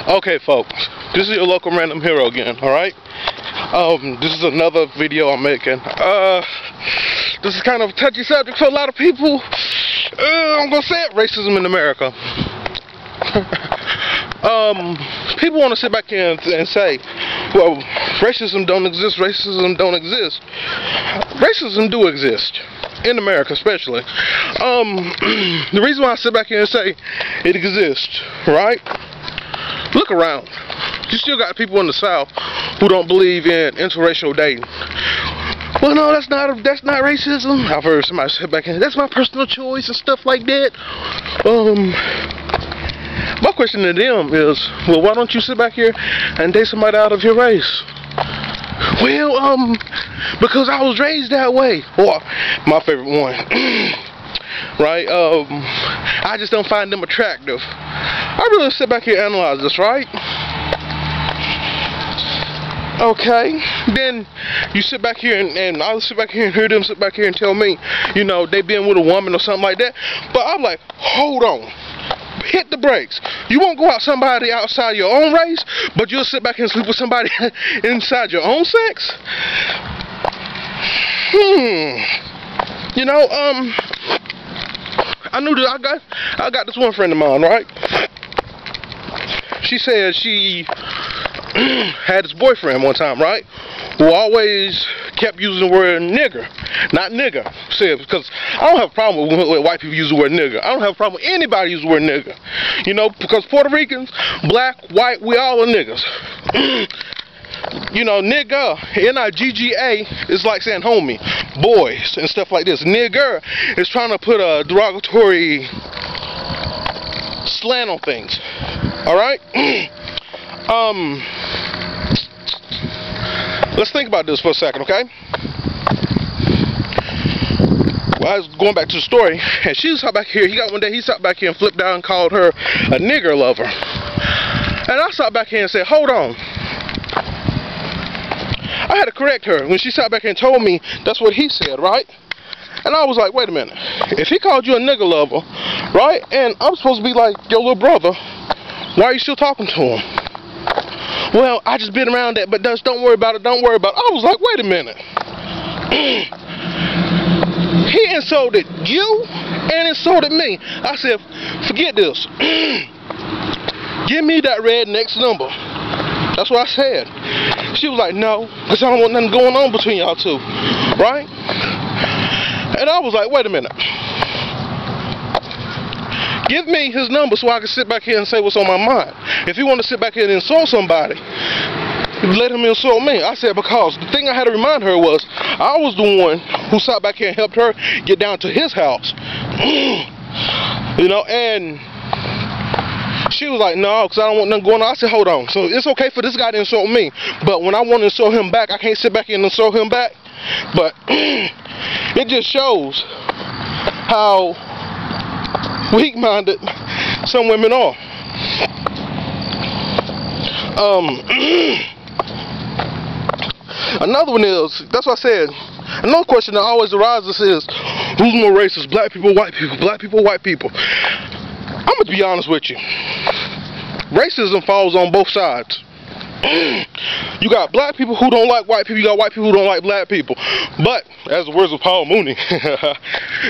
Okay, folks, this is your local random hero again, alright? This is another video I'm making. This is kind of a touchy subject for a lot of people. I'm gonna say it, racism in America. People want to sit back here and say, well, racism don't exist, racism don't exist. Racism do exist. In America, especially. The reason why I sit back here and say it exists, right? Look around. You still got people in the South who don't believe in interracial dating. Well, no, that's not racism. I've heard somebody sit back here, that's my personal choice and stuff like that. My question to them is, well, why don't you sit back here and date somebody out of your race? Well, because I was raised that way. Or my favorite one, right? I just don't find them attractive. I really sit back here and analyze this, right? Okay, then you sit back here and I'll sit back here and hear them sit back here and tell me, you know, they been with a woman or something like that. But I'm like, hold on. Hit the brakes. You won't go out somebody outside your own race, but you'll sit back and sleep with somebody inside your own sex? You know, I knew that I got this one friend of mine, right? She said she had this boyfriend one time, right? Who always kept using the word nigger, not nigger. Said, because I don't have a problem with white people use the word nigger. I don't have a problem with anybody use the word nigger. You know, because Puerto Ricans, black, white, we all are niggers. You know, nigga, N-I-G-G-A is like saying homie, boys, and stuff like this. Nigger is trying to put a derogatory slant on things. Alright? Let's think about this for a second, okay? Well, I was going back to the story, and she sat back here. He sat back here and flipped down and called her a nigger lover. And I sat back here and said, hold on. I had to correct her when she sat back here and told me that's what he said, right? And I was like, wait a minute. If he called you a nigger lover, right, and I'm supposed to be like your little brother, why are you still talking to him? Well, I just been around that, but don't worry about it, don't worry about it. I was like, wait a minute. He insulted you and insulted me. I said, forget this. Give me that red next number. That's what I said. She was like, no, because I don't want nothing going on between y'all two. Right? And I was like, wait a minute. Give me his number so I can sit back here and say what's on my mind. If you want to sit back here and insult somebody, let him insult me. I said, because the thing I had to remind her was, I was the one who sat back here and helped her get down to his house. You know, and she was like, no, because I don't want nothing going on. I said, hold on. So it's okay for this guy to insult me, but when I want to insult him back, I can't sit back here and insult him back. But it just shows how weak-minded some women are. Another one is, that's what I said, another question that always arises is, who's more racist, black people, white people, black people, white people? I'm going to be honest with you. Racism falls on both sides. You got black people who don't like white people, you got white people who don't like black people. But, as the words of Paul Mooney,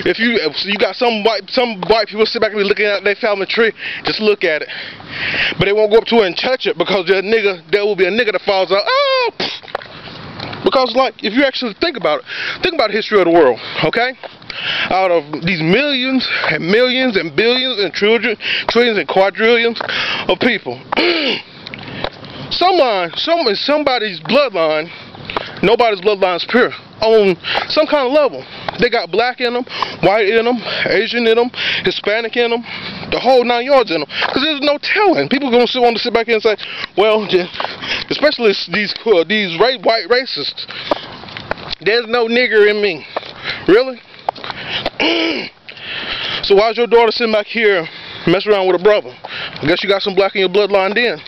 if you got some white people sit back and be looking at their family tree, just look at it. But they won't go up to it and touch it because there will be a nigga that falls out. Oh! Because, like, if you actually think about the history of the world, okay? Out of these millions and millions and billions and trillions and quadrillions of people, somebody's bloodline, nobody's bloodline is pure on some kind of level. They got black in them, white in them, Asian in them, Hispanic in them, the whole 9 yards in them. Because there's no telling. People are going to want to sit back here and say, well, especially these white racists, there's no nigger in me. Really? So why's your daughter sitting back here messing around with a brother? I guess you got some black in your bloodline then.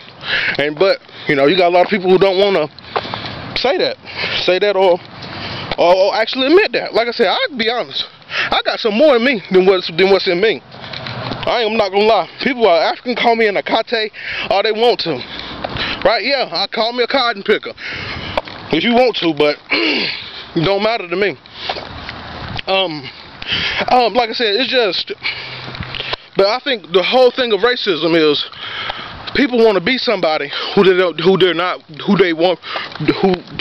But you know, you got a lot of people who don't want to say that or actually admit that. Like I said, I'll be honest, I got some more in me than what's in me. I'm not gonna lie. People are African, call me an akate all they want to. Right? Yeah, I call me a cotton picker if you want to, but it don't matter to me. Like I said, it's just. But I think the whole thing of racism is people want to be somebody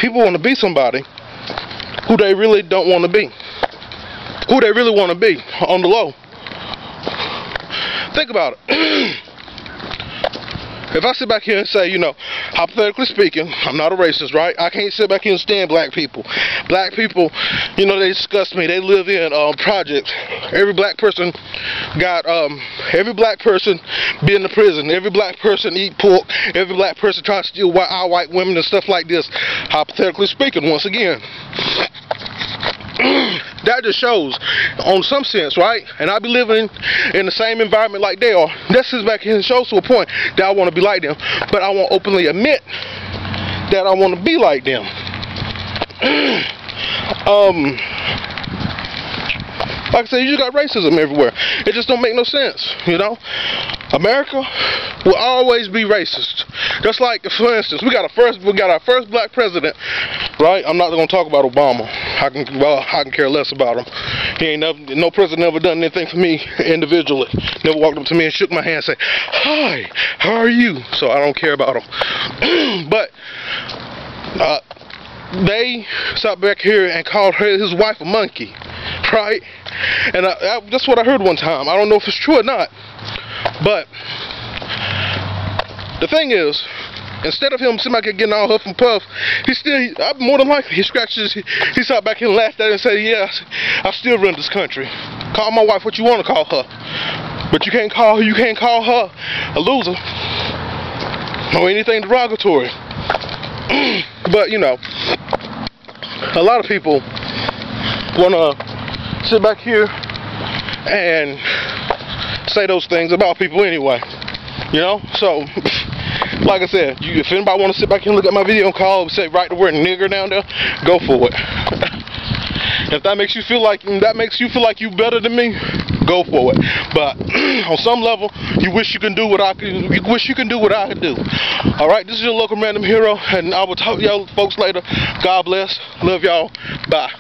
people want to be somebody who they really don't want to be. Who they really want to be on the low. Think about it. If I sit back here and say, you know, hypothetically speaking, I'm not a racist, right? I can't sit back here and stand black people. Black people, you know, they disgust me. They live in projects. Every black person be in the prison. Every black person eat pork. Every black person tries to steal our white women and stuff like this. Hypothetically speaking, once again. That just shows, on some sense, right? And I be living in the same environment like they are. That sits back here and shows to a point that I want to be like them, but I won't openly admit that I want to be like them. Like I said, you just got racism everywhere. It just don't make no sense, you know. America will always be racist. Just like, for instance, we got our first black president, right? I'm not gonna talk about Obama. I can care less about him. He ain't no president ever done anything for me individually. Never walked up to me and shook my hand and said, "Hi, how are you?" So I don't care about him. But they sat back here and called his wife a monkey, right? And that's what I heard one time. I don't know if it's true or not. But the thing is, instead of him sitting back here getting all huff and puff, more than likely, he sat back here and laughed at it and said, "Yeah, I still run this country. Call my wife what you want to call her, but you can't call her a loser or anything derogatory." But you know, a lot of people wanna sit back here and say those things about people anyway, you know. So like I said, if anybody want to sit back here and look at my video and say write the word nigger down there, go for it. If that makes you feel like you better than me, go for it. But on some level, you wish you can do what I can. You wish you can do what I can do. All right, this is your local random hero, and I will talk to y'all folks later. God bless. Love y'all. Bye.